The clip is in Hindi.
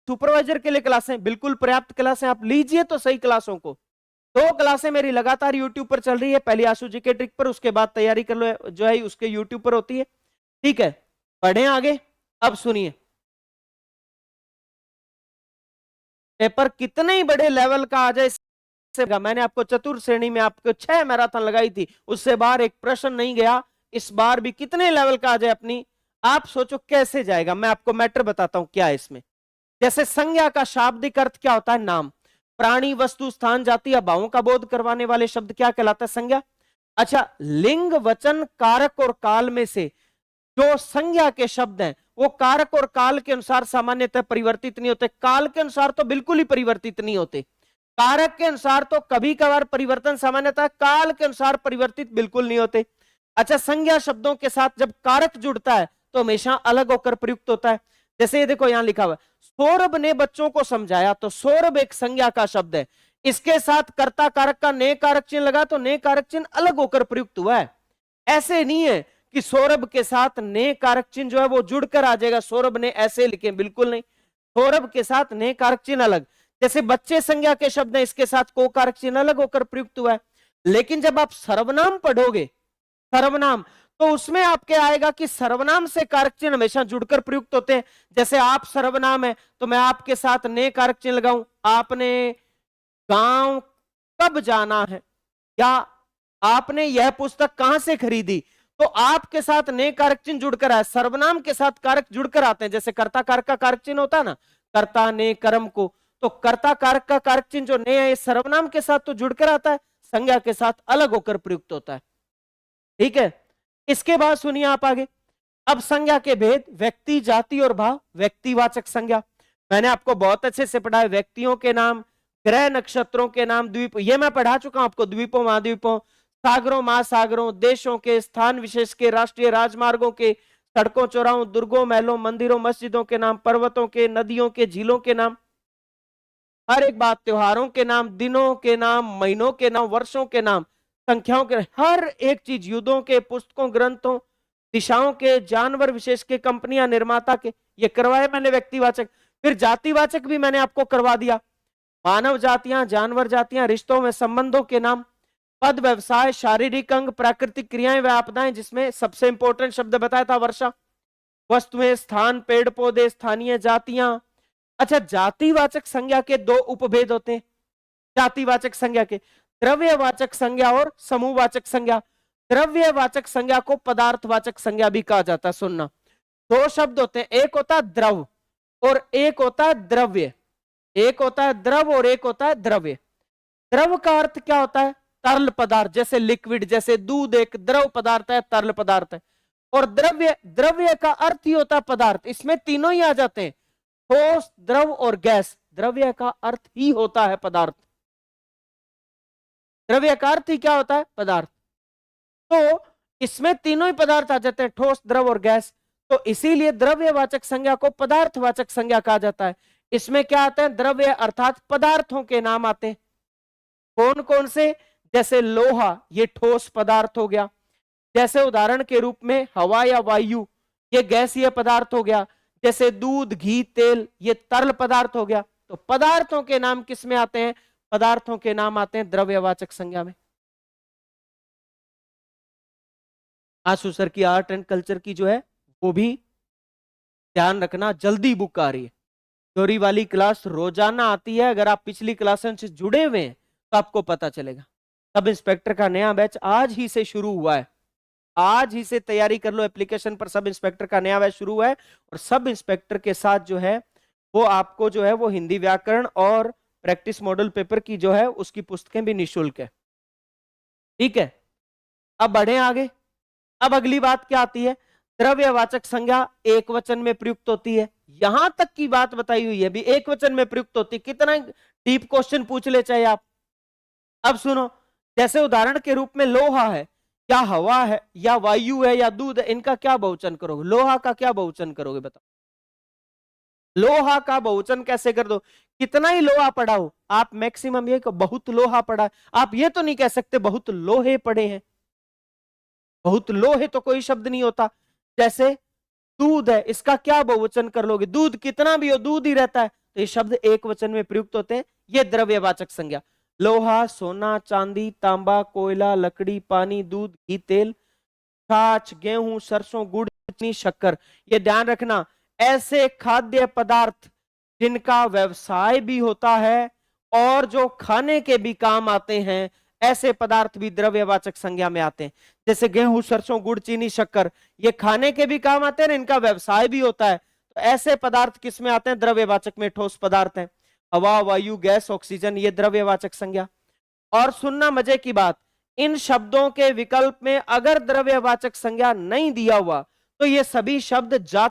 सुपरवाइजर के लिए क्लासें बिल्कुल पर्याप्त क्लासें, आप लीजिए तो सही क्लासों को। 2 क्लासें मेरी लगातार यूट्यूब पर चल रही है, पहली आशु जी के ट्रिक पर, उसके बाद तैयारी कर लो जो है उसके यूट्यूब पर होती है। ठीक है, बढ़े आगे। अब सुनिए, पेपर कितने ही बड़े लेवल का आ जाए, मैंने आपको चतुर्थ श्रेणी में आपको 6 मैराथन लगाई थी, उससे बाहर एक प्रश्न नहीं गया। इस बार भी कितने लेवल का आ जाए अपनी, आप सोचो कैसे जाएगा। मैं आपको मैटर बताता हूं क्या है इसमें। जैसे संज्ञा का शाब्दिक अर्थ क्या होता है? नाम। प्राणी, वस्तु, स्थान, जाति या भावों का बोध करवाने वाले शब्द क्या कहलाता है? संज्ञा। अच्छा, लिंग, वचन, कारक और काल में से जो संज्ञा के शब्द हैं वो कारक और काल के अनुसार सामान्यतः परिवर्तित नहीं होते, काल के अनुसार तो बिल्कुल ही परिवर्तित नहीं होते, कारक के अनुसार तो कभी कभार परिवर्तन सामान्यतः, काल के अनुसार परिवर्तित बिल्कुल नहीं होते। अच्छा, संज्ञा शब्दों के साथ जब कारक जुड़ता है तो हमेशा अलग होकर प्रयुक्त होता है। जैसे ये देखो यहां लिखा हुआ सौरभ ने बच्चों को समझाया, तो सौरभ एक संज्ञा का शब्द है, इसके साथ कर्ता कारक का ने कारक चिन्ह लगा तो ने कारक चिन्ह अलग होकर प्रयुक्त हुआ है। ऐसे नहीं है कि सौरभ के साथ ने कारक चिन्ह जो है वो जुड़कर आ जाएगा, सौरभ ने ऐसे लिखे, बिल्कुल नहीं, सौरभ के साथ ने कारक चिन्ह अलग। जैसे बच्चे संज्ञा के शब्द है, इसके साथ को कारक चिन्ह अलग होकर प्रयुक्त हुआ है। लेकिन जब आप सर्वनाम पढ़ोगे, सर्वनाम, तो उसमें आपके आएगा कि सर्वनाम से कारक चिन्ह हमेशा जुड़कर प्रयुक्त होते हैं। जैसे आप सर्वनाम है तो मैं आपके साथ ने कारक चिन्ह लगाऊं, आपने गांव कब जाना है, या आपने यह पुस्तक कहां से खरीदी, तो आपके साथ ने कारक चिन्ह जुड़कर आए, सर्वनाम के साथ कारक जुड़कर आते हैं। जैसे कर्ता कारक का कारक चिन्ह होता है ना, कर्ता ने कर्म को, तो कर्ता कारक का कारक चिन्ह जो ने है सर्वनाम के साथ तो जुड़कर आता है, संज्ञा के साथ अलग होकर प्रयुक्त होता है। ठीक है, इसके बाद सुनिए आप आगे। अब संज्ञा के भेद, व्यक्ति, जाति और भाव। व्यक्तिवाचक संज्ञा मैंने आपको बहुत अच्छे से पढ़ा है, व्यक्तियों के नाम, ग्रह नक्षत्रों के नाम, द्वीप, ये मैं पढ़ा चुका हूं आपको, द्वीपों महाद्वीपों, सागरों महासागरों, देशों के, स्थान विशेष के, राष्ट्रीय राजमार्गों के, सड़कों चौराहों, दुर्गों, महलों, मंदिरों, मस्जिदों के नाम, पर्वतों के, नदियों के, झीलों के नाम, हर एक बात, त्योहारों के नाम, दिनों के नाम, महीनों के नाम, वर्षों के नाम, संख्याओं के, हर एक चीज, युद्धों के, पुस्तकों, ग्रंथों, दिशाओं के, जानवर विशेष के, कंपनियां, निर्माता के, ये करवाए मैंने व्यक्तिवाचक। फिर जातिवाचक भी मैंने आपको करवा दिया, मानव जातियां, जानवर जातियां, रिश्तों में संबंधों के नाम, पद, व्यवसाय, शारीरिक अंग, प्राकृतिक क्रियाएं व आपदाएं, जिसमें सबसे इंपॉर्टेंट शब्द बताया था वर्षा, वस्तुएं, स्थान, पेड़ पौधे, स्थानीय जातियां। अच्छा, जातिवाचक संज्ञा के 2 उपभेद होते हैं जातिवाचक संज्ञा के, द्रव्यवाचक संज्ञा और समूहवाचक संज्ञा। द्रव्यवाचक संज्ञा को पदार्थवाचक संज्ञा भी कहा जाता है। सुनना, 2 शब्द होते हैं, एक होता है द्रव और एक होता है द्रव्य, एक होता है द्रव और एक होता है द्रव्य। द्रव का अर्थ क्या होता है? तरल पदार्थ, जैसे लिक्विड, जैसे दूध एक द्रव पदार्थ है, तरल पदार्थ है। और द्रव्य, द्रव्य का अर्थ ही होता है पदार्थ, इसमें तीनों ही आ जाते हैं, ठोस, द्रव और गैस। द्रव्य का अर्थ ही होता है पदार्थ, द्रव्य का अर्थ ही क्या होता है? पदार्थ। तो इसमें तीनों ही पदार्थ आ जाते हैं, ठोस, द्रव और गैस, तो इसीलिए द्रव्यवाचक संज्ञा को पदार्थवाचक संज्ञा कहा जाता है। इसमें क्या आते हैं? द्रव्य अर्थात पदार्थों के नाम आते हैं। कौन कौन से? जैसे लोहा, ये ठोस पदार्थ हो गया, जैसे उदाहरण के रूप में हवा या वायु, ये गैसीय पदार्थ हो गया, जैसे दूध, घी, तेल, ये तरल पदार्थ हो गया। तो पदार्थों के नाम किस में आते हैं? पदार्थों के नाम आते हैं द्रव्यवाचक संज्ञा में। आशु सर की आर्ट एंड कल्चर की जो है वो भी ध्यान रखना, जल्दी बुक आ रही है, थ्योरी वाली क्लास रोजाना आती है, अगर आप पिछली क्लासों से जुड़े हुए हैं तो आपको पता चलेगा। सब इंस्पेक्टर का नया बैच आज ही से शुरू हुआ है, आज ही से तैयारी कर लो, एप्लीकेशन पर सब इंस्पेक्टर का नया बैच शुरू है। और सब इंस्पेक्टर के साथ जो है वो आपको जो है वो हिंदी व्याकरण और प्रैक्टिस मॉडल पेपर की जो है उसकी पुस्तकें भी निःशुल्क है। ठीक है, अब बढ़े आगे। अब अगली बात क्या आती है? द्रव्यवाचक संज्ञा एक वचन में प्रयुक्त होती है, यहां तक की बात बताई हुई है, भी एक वचन में प्रयुक्त होती है। कितना डीप क्वेश्चन पूछ ले चाहे आप। अब सुनो, जैसे उदाहरण के रूप में लोहा है, क्या हवा है या वायु है या दूध है, इनका क्या बहुवचन करोगे? लोहा का क्या बहुवचन करोगे बताओ? लोहा का बहुवचन कैसे कर दो? कितना ही लोहा पड़ा हो, आप मैक्सिमम ये बहुत लोहा पड़ा है, आप ये तो नहीं कह सकते बहुत लोहे पड़े हैं। बहुत लोहे तो कोई शब्द नहीं होता। जैसे दूध है, इसका क्या बहुवचन कर लोगे? दूध कितना भी हो दूध ही रहता है, तो ये शब्द एक वचन में प्रयुक्त होते हैं, ये द्रव्यवाचक संज्ञा। लोहा, सोना, चांदी, तांबा, कोयला, लकड़ी, पानी, दूध, घी, तेल, छाछ, गेहूं, सरसों, गुड़, चीनी, शक्कर। ये ध्यान रखना, ऐसे खाद्य पदार्थ जिनका व्यवसाय भी होता है और जो खाने के भी काम आते हैं, ऐसे पदार्थ भी द्रव्यवाचक संज्ञा में आते हैं। जैसे गेहूं, सरसों, गुड़, चीनी, शक्कर, ये खाने के भी काम आते हैं, इनका व्यवसाय भी होता है। तो ऐसे पदार्थ किस में आते हैं? द्रव्यवाचक में। ठोस पदार्थ हैं, हवा, वायु, गैस, ऑक्सीजन, ये द्रव्यवाचक संज्ञा। और सुनना मजे की बात, इन शब्दों के विकल्प में अगर द्रव्यवाचक संज्ञा नहीं दिया हुआ तो ये सभी शब्द जाति